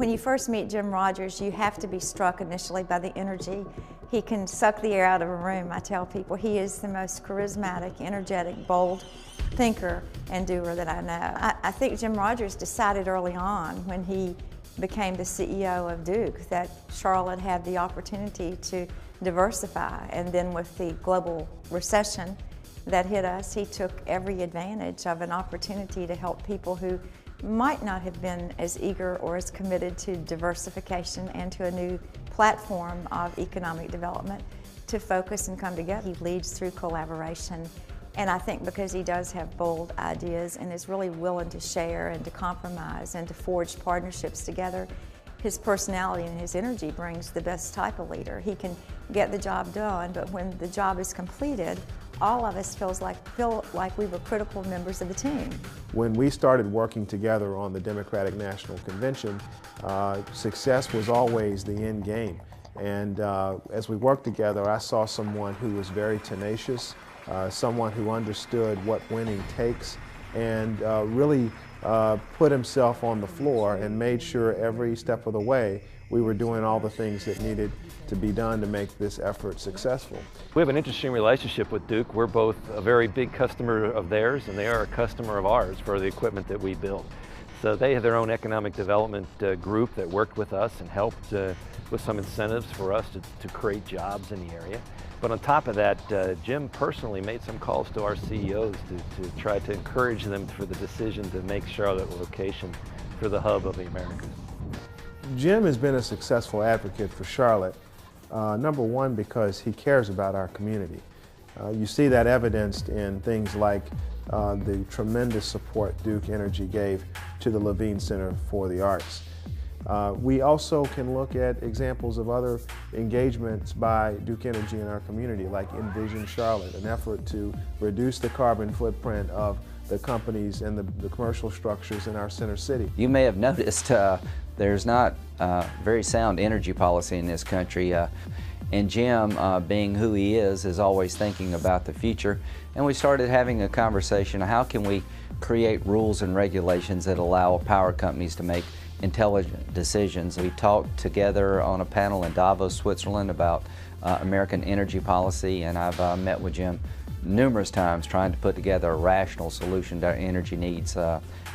When you first meet Jim Rogers, you have to be struck initially by the energy. He can suck the air out of a room, I tell people. He is the most charismatic, energetic, bold thinker and doer that I know. I think Jim Rogers decided early on when he became the CEO of Duke that Charlotte had the opportunity to diversify, and then with the global recession that hit us, he took every advantage of an opportunity to help people who might not have been as eager or as committed to diversification and to a new platform of economic development to focus and come together. He leads through collaboration, and I think because he does have bold ideas and is really willing to share and to compromise and to forge partnerships together, his personality and his energy brings the best type of leader. He can get the job done, but when the job is completed, all of us feel like we were critical members of the team. When we started working together on the Democratic National Convention, success was always the end game. And as we worked together, I saw someone who was very tenacious, someone who understood what winning takes, and really put himself on the floor and made sure every step of the way we were doing all the things that needed to be done to make this effort successful. We have an interesting relationship with Duke. We're both a very big customer of theirs, and they are a customer of ours for the equipment that we build. So they have their own economic development group that worked with us and helped with some incentives for us to create jobs in the area. But on top of that, Jim personally made some calls to our CEOs to try to encourage them for the decision to make Charlotte a location for the hub of the Americas. Jim has been a successful advocate for Charlotte, number one, because he cares about our community. You see that evidenced in things like the tremendous support Duke Energy gave to the Levine Center for the Arts. We also can look at examples of other engagements by Duke Energy in our community, like Envision Charlotte, an effort to reduce the carbon footprint of the companies and the commercial structures in our center city. You may have noticed there's not very sound energy policy in this country, and Jim, being who he is always thinking about the future. And we started having a conversation, how can we create rules and regulations that allow power companies to make intelligent decisions. We talked together on a panel in Davos, Switzerland about American energy policy, and I've met with Jim numerous times trying to put together a rational solution to our energy needs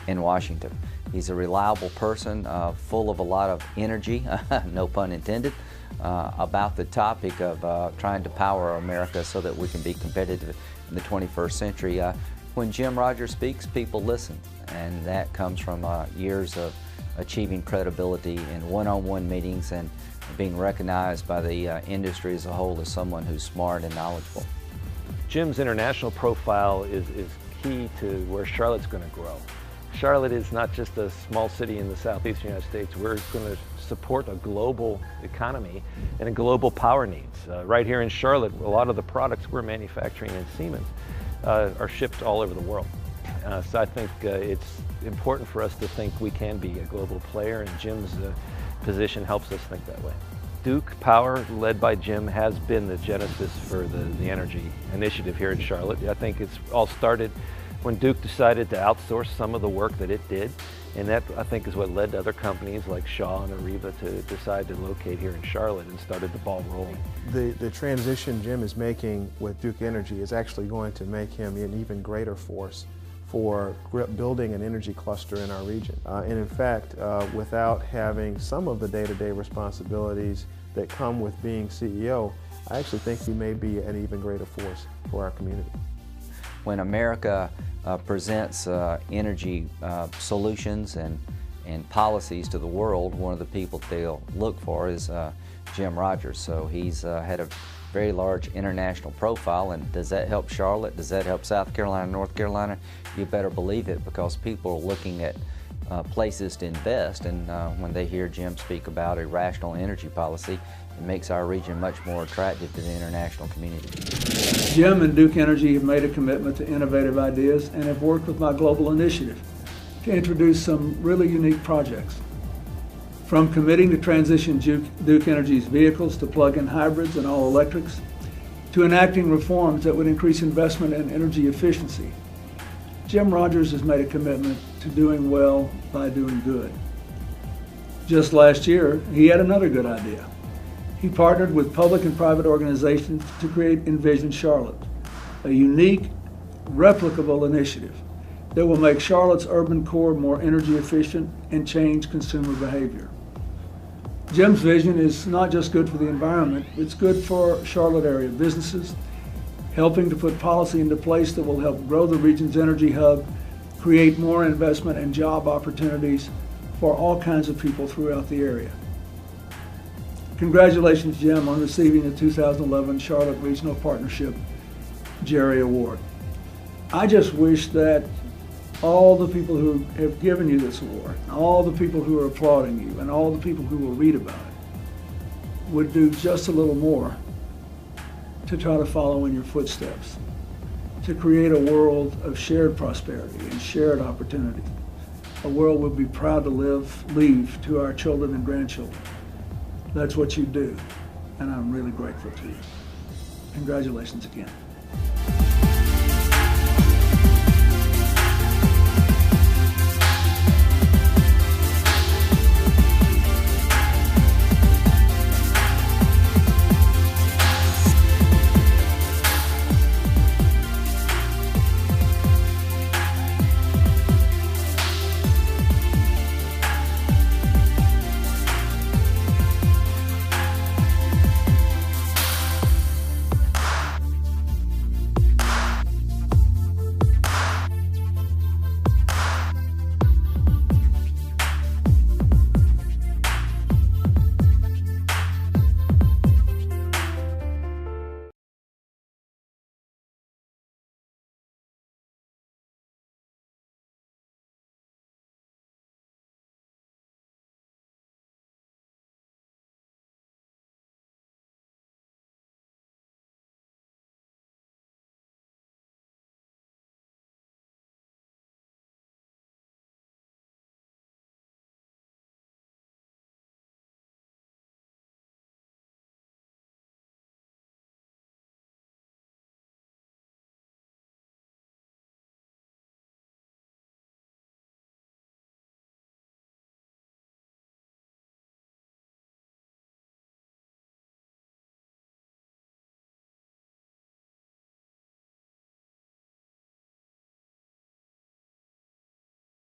in Washington. He's a reliable person, full of a lot of energy, no pun intended, about the topic of trying to power America so that we can be competitive in the 21st century. When Jim Rogers speaks, people listen, and that comes from years of achieving credibility in one-on-one meetings and being recognized by the industry as a whole as someone who's smart and knowledgeable. Jim's international profile is key to where Charlotte's going to grow. Charlotte is not just a small city in the southeast United States. We're going to support a global economy and a global power needs. Right here in Charlotte, a lot of the products we're manufacturing in Siemens are shipped all over the world. So I think it's important for us to think we can be a global player, and Jim's position helps us think that way. Duke Power, led by Jim, has been the genesis for the energy initiative here in Charlotte. I think it's all started when Duke decided to outsource some of the work that it did, and that, I think, is what led to other companies like Shaw and Areva to decide to locate here in Charlotte and started the ball rolling. The transition Jim is making with Duke Energy is actually going to make him an even greater force for building an energy cluster in our region. And in fact, without having some of the day-to-day responsibilities that come with being CEO, I actually think he may be an even greater force for our community. When America presents energy solutions and policies to the world, one of the people they'll look for is Jim Rogers. So he's had a very large international profile, and does that help Charlotte? Does that help South Carolina, North Carolina? You better believe it, because people are looking at places to invest, and when they hear Jim speak about a rational energy policy, it makes our region much more attractive to the international community. Jim and Duke Energy have made a commitment to innovative ideas and have worked with my global initiative to introduce some really unique projects. From committing to transition Duke Energy's vehicles to plug-in hybrids and all-electrics, to enacting reforms that would increase investment in energy efficiency, Jim Rogers has made a commitment to doing well by doing good. Just last year, he had another good idea. He partnered with public and private organizations to create Envision Charlotte, a unique, replicable initiative that will make Charlotte's urban core more energy efficient and change consumer behavior. Jim's vision is not just good for the environment, it's good for Charlotte area businesses, helping to put policy into place that will help grow the region's energy hub, create more investment and job opportunities for all kinds of people throughout the area. Congratulations, Jim, on receiving the 2011 Charlotte Regional Partnership Jerry Award. I just wish that all the people who have given you this award, all the people who are applauding you, and all the people who will read about it would do just a little more to try to follow in your footsteps, to create a world of shared prosperity and shared opportunity, a world we'll be proud to leave to our children and grandchildren. That's what you do, and I'm really grateful to you. Congratulations again.